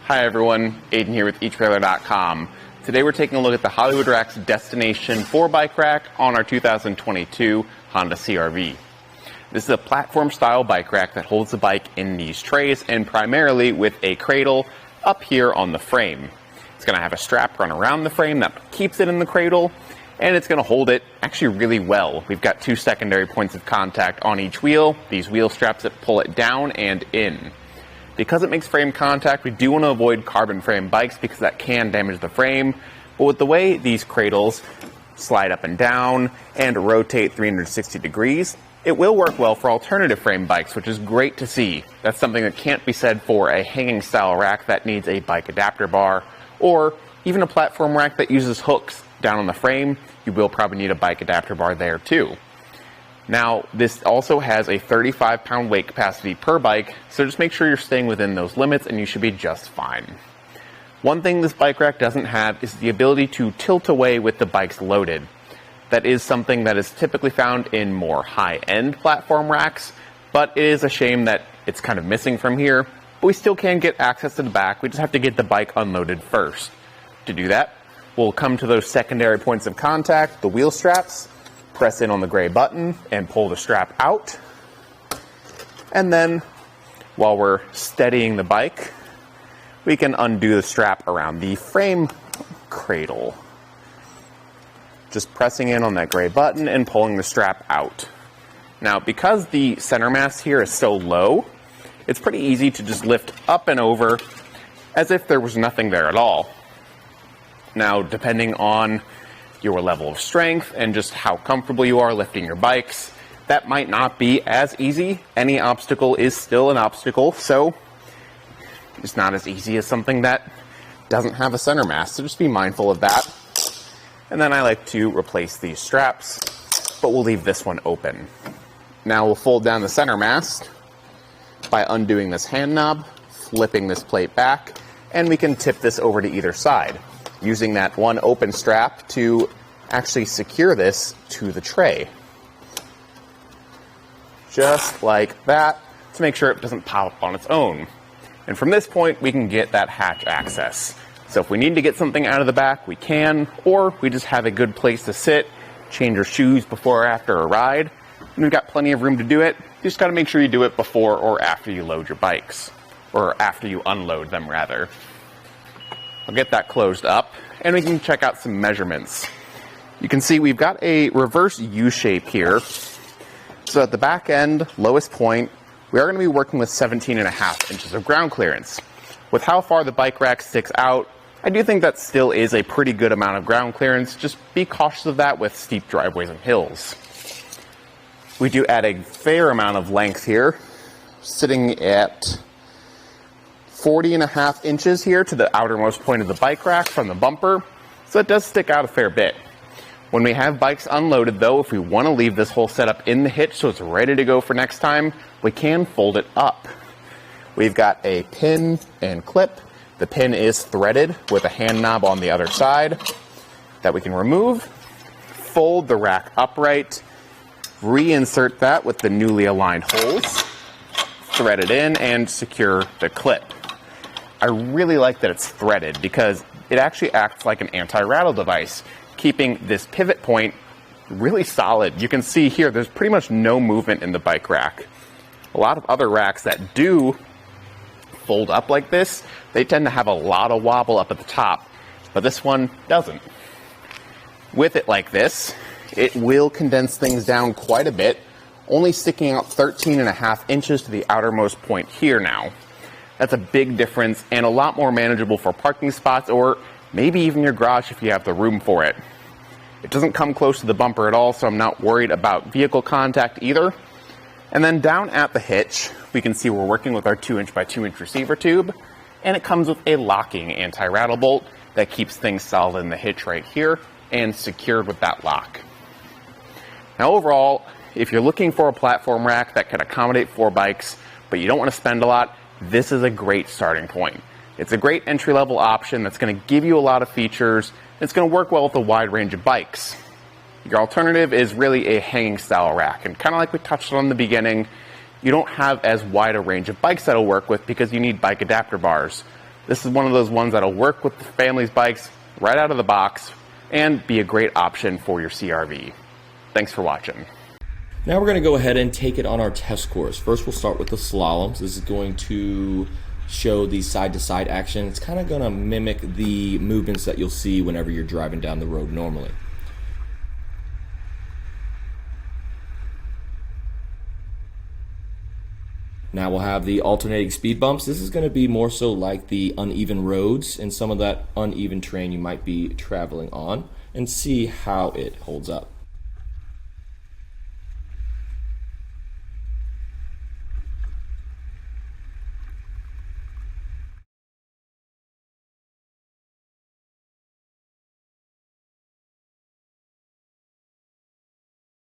Hi everyone, Aidan here with etrailer.com. Today we're taking a look at the Hollywood Rack's Destination 4-bike rack on our 2022 Honda CR-V. This is a platform-style bike rack that holds the bike in these trays and primarily with a cradle up here on the frame. It's going to have a strap run around the frame that keeps it in the cradle, and it's going to hold it actually really well. We've got two secondary points of contact on each wheel, these wheel straps that pull it down and in. Because it makes frame contact, we do want to avoid carbon frame bikes because that can damage the frame. But with the way these cradles slide up and down and rotate 360 degrees, it will work well for alternative frame bikes, which is great to see. That's something that can't be said for a hanging style rack that needs a bike adapter bar, or even a platform rack that uses hooks down on the frame. You will probably need a bike adapter bar there too. Now, this also has a 35-pound weight capacity per bike, so just make sure you're staying within those limits and you should be just fine. One thing this bike rack doesn't have is the ability to tilt away with the bikes loaded. That is something that is typically found in more high-end platform racks, but it is a shame that it's kind of missing from here. But we still can get access to the back, we just have to get the bike unloaded first. To do that, we'll come to those secondary points of contact, the wheel straps, press in on the gray button and pull the strap out. And then while we're steadying the bike, we can undo the strap around the frame cradle. Just pressing in on that gray button and pulling the strap out. Now, because the center mass here is so low, it's pretty easy to just lift up and over as if there was nothing there at all. Now, depending on your level of strength and just how comfortable you are lifting your bikes, that might not be as easy. Any obstacle is still an obstacle, so it's not as easy as something that doesn't have a center mass, so just be mindful of that. And then I like to replace these straps, but we'll leave this one open. Now we'll fold down the center mast by undoing this hand knob, flipping this plate back, and we can tip this over to either side, using that one open strap to actually secure this to the tray. Just like that, to make sure it doesn't pop up on its own. And from this point, we can get that hatch access. So if we need to get something out of the back, we can, or we just have a good place to sit, change your shoes before or after a ride, and we've got plenty of room to do it. You just gotta make sure you do it before or after you load your bikes, or after you unload them rather. I'll get that closed up, and we can check out some measurements. You can see we've got a reverse U shape here. So at the back end, lowest point, we are going to be working with 17.5 inches of ground clearance. With how far the bike rack sticks out, I do think that still is a pretty good amount of ground clearance. Just be cautious of that with steep driveways and hills. We do add a fair amount of length here, sitting at 40.5 inches here to the outermost point of the bike rack from the bumper, so it does stick out a fair bit. When we have bikes unloaded though, if we want to leave this whole setup in the hitch so it's ready to go for next time, we can fold it up. We've got a pin and clip. The pin is threaded with a hand knob on the other side that we can remove, fold the rack upright, reinsert that with the newly aligned holes, thread it in, and secure the clip. I really like that it's threaded because it actually acts like an anti-rattle device, keeping this pivot point really solid. You can see here there's pretty much no movement in the bike rack. A lot of other racks that do fold up like this, they tend to have a lot of wobble up at the top, but this one doesn't. With it like this, it will condense things down quite a bit, only sticking out 13.5 inches to the outermost point here now. That's a big difference and a lot more manageable for parking spots or maybe even your garage if you have the room for it. It doesn't come close to the bumper at all, so I'm not worried about vehicle contact either. And then down at the hitch, we can see we're working with our 2" by 2" receiver tube, and it comes with a locking anti-rattle bolt that keeps things solid in the hitch right here and secured with that lock. Now overall, if you're looking for a platform rack that can accommodate 4 bikes, but you don't want to spend a lot, this is a great starting point. It's a great entry-level option that's going to give you a lot of features. It's going to work well with a wide range of bikes. Your alternative is really a hanging style rack, and kind of like we touched on in the beginning, you don't have as wide a range of bikes that'll work with because you need bike adapter bars. This is one of those ones that'll work with the family's bikes right out of the box and be a great option for your CRV. Thanks for watching. Now we're going to go ahead and take it on our test course. First we'll start with the slaloms. This is going to show the side-to-side action. It's kind of going to mimic the movements that you'll see whenever you're driving down the road normally. Now we'll have the alternating speed bumps. This is going to be more so like the uneven roads and some of that uneven terrain you might be traveling on, and see how it holds up.